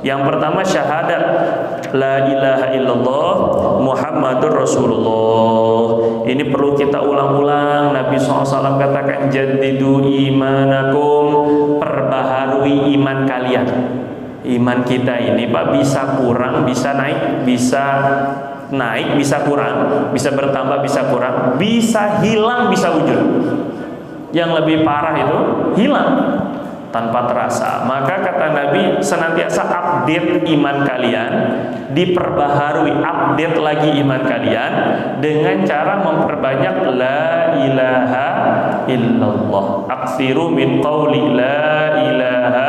Yang pertama syahadat la ilaha illallah Muhammadur Rasulullah. Ini perlu kita ulang-ulang. Nabi SAW katakan jaddidu imanakum, perbaharui iman kalian. Iman kita ini Pak bisa kurang, bisa naik, bisa kurang, bisa bertambah, bisa kurang, bisa hilang, bisa wujud. Yang lebih parah itu hilang tanpa terasa. Maka kata Nabi, senantiasa update iman kalian, diperbaharui, update lagi iman kalian dengan cara memperbanyak la ilaha illallah. Aktsiru min qauli la ilaha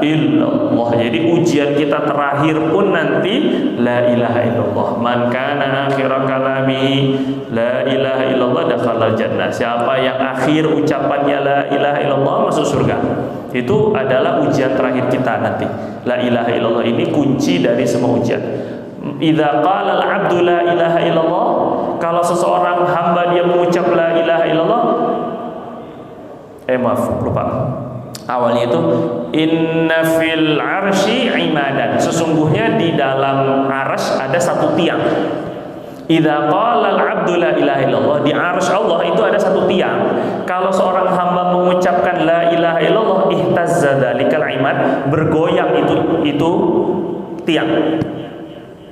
illallah. Jadi ujian kita terakhir pun nanti la ilaha illallah. Man kana akhir kalami la ilaha illallah dakhalal jannah. Siapa yang akhir ucapannya la ilaha illallah masuk surga. Itu adalah ujian terakhir kita nanti. La ilaha illallah ini kunci dari semua ujian. Idza qala al-'abdu la ilaha illallah, kalau seseorang hamba dia mengucap la ilaha illallah, maaf lupa. Awalnya itu inna fil arsy imadan, sesungguhnya di dalam arsy ada satu tiang. Idza qala al-'abdu la ilaha illallah, di arsy Allah itu ada satu tiang. Kalau seorang hamba mengucapkan la ilaha illallah, ihtazza dzalikal imad, bergoyang itu tiang.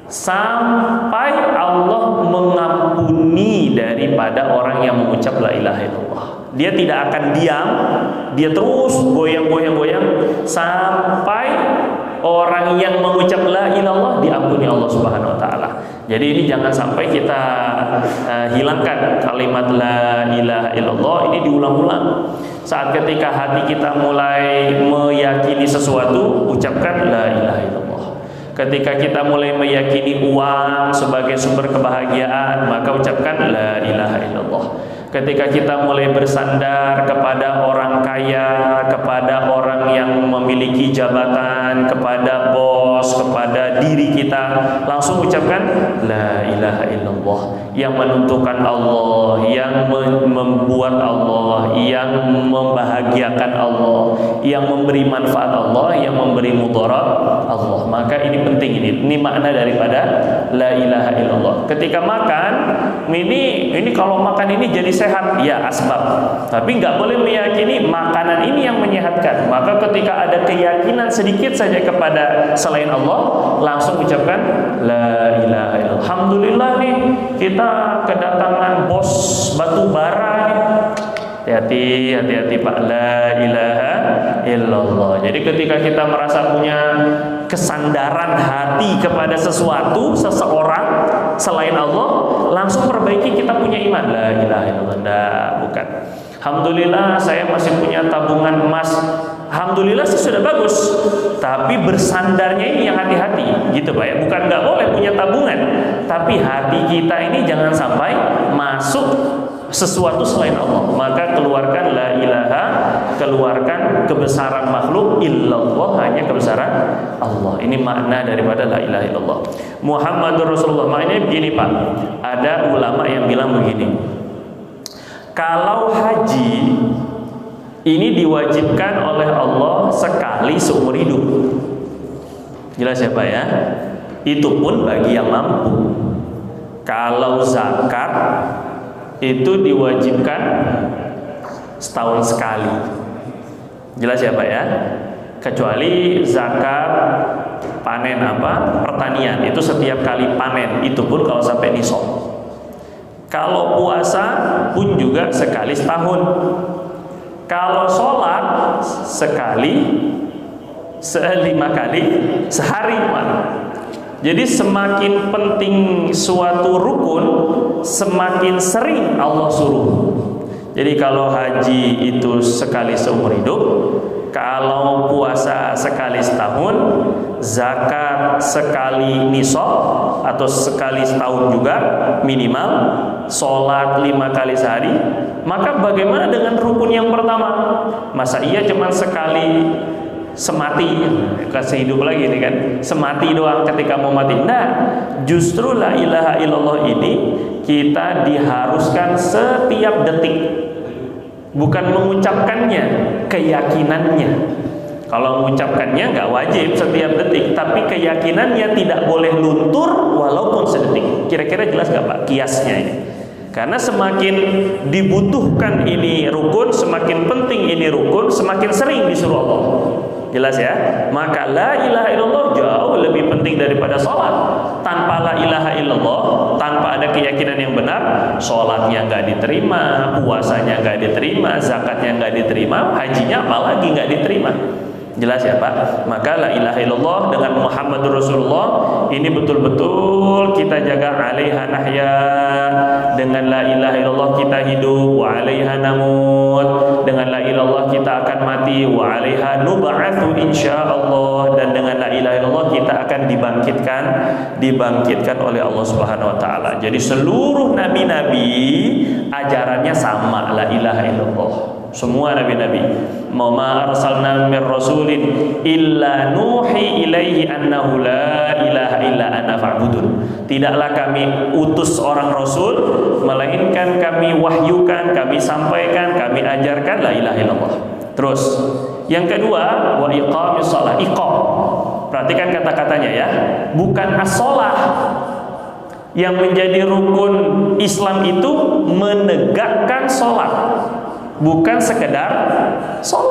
Sampai Allah mengampuni daripada orang yang mengucap la ilaha illallah. Dia tidak akan diam, dia terus goyang-goyang sampai orang yang mengucap la ilallah diampuni Allah Subhanahu wa taala. Jadi ini jangan sampai kita hilangkan kalimat la ilaha illallah, ini diulang-ulang. Saat ketika hati kita mulai meyakini sesuatu, ucapkan la ilaha illallah. Ketika kita mulai meyakini uang sebagai sumber kebahagiaan, maka ucapkan la ilaha illallah. Ketika kita mulai bersandar kepada orang kaya, kepada orang yang memiliki jabatan, kepada bos, kepada diri kita, langsung ucapkan la ilaha illallah. Yang menentukan Allah, yang membuat Allah, yang membahagiakan Allah, yang memberi manfaat Allah, yang memberi mudarat Allah. Maka ini penting, ini makna daripada la ilaha illallah. Ketika makan, ini kalau makan ini jadi sehat, ya asbab. Tapi nggak boleh meyakini makanan ini yang menyehatkan. Maka ketika ada keyakinan sedikit saja kepada selain Allah, langsung ucapkan la ilaha illallah. Alhamdulillah nih kita kedatangan bos batu bara. Hati-hati Pak, la ilaha illallah. Jadi ketika kita merasa punya kesandaran hati kepada sesuatu, seseorang selain Allah, langsung perbaiki kita punya iman. La ilaha illallah. Nah, bukan. Alhamdulillah saya masih punya tabungan emas. Alhamdulillah sih sudah bagus. Tapi bersandarnya ini yang hati-hati, gitu Pak ya. Bukan nggak boleh punya tabungan, tapi hati kita ini jangan sampai masuk sesuatu selain Allah. Maka keluarkan la ilaha, keluarkan kebesaran makhluk, illallah hanya kebesaran Allah. Ini makna daripada la ilaha illallah. Muhammadur Rasulullah. Maknanya begini Pak, ada ulama yang bilang begini, kalau haji ini diwajibkan oleh Allah sekali seumur hidup. Jelas ya Pak ya? Itu pun bagi yang mampu. Kalau zakat itu diwajibkan setahun sekali. Jelas ya Pak ya? Kecuali zakat panen pertanian, itu setiap kali panen, itu pun kalau sampai nisab. Kalau puasa pun juga sekali setahun. Kalau sholat sekali 5 kali sehari Pak. Jadi semakin penting suatu rukun, semakin sering Allah suruh. Jadi kalau haji itu sekali seumur hidup, kalau puasa sekali setahun, zakat sekali nisab atau sekali setahun juga minimal, sholat 5 kali sehari. Maka bagaimana dengan rukun yang pertama? Masa iya cuma sekali semati, kasih hidup lagi nih kan, semati doang ketika mau mati? Nah, justru la ilaha illallah ini kita diharuskan setiap detik, bukan mengucapkannya, keyakinannya. Kalau mengucapkannya nggak wajib setiap detik, tapi keyakinannya tidak boleh luntur walaupun sedetik. Kira-kira jelas nggak Pak kiasnya ini? Karena semakin dibutuhkan ini rukun, semakin penting ini rukun, semakin sering disuruh Allah. Jelas ya? Maka la ilaha illallah jauh lebih penting daripada sholat. Tanpa la ilaha illallah, tanpa ada keyakinan yang benar, sholatnya nggak diterima, puasanya nggak diterima, zakatnya nggak diterima, hajinya apalagi nggak diterima. Jelas ya Pak? Maka la ilaha illallah dengan Muhammadur Rasulullah ini betul-betul kita jaga, alaiha nahya, dengan la ilaha illallah kita hidup, wa alaiha namut, dengan la ilaha illallah kita akan mati, wa alaiha nub'atsu insyaallah, dan dengan la ilaha illallah kita akan dibangkitkan oleh Allah Subhanahu wa taala. Jadi seluruh nabi-nabi ajarannya sama, la ilaha illallah. Semua nabi-nabi, ma arsalna mir rasulin illa nuhi ilaihi annahu la ilaha illa ana fa'budun. Tidaklah kami utus orang rasul melainkan kami wahyukan, kami sampaikan, kami ajarkan la ilaha illallah. Terus yang kedua, wa iqamis shalah. Iqam, perhatikan kata-katanya ya, bukan as-shalah. Yang menjadi rukun Islam itu menegakkan sholat, bukan sekedar sholat.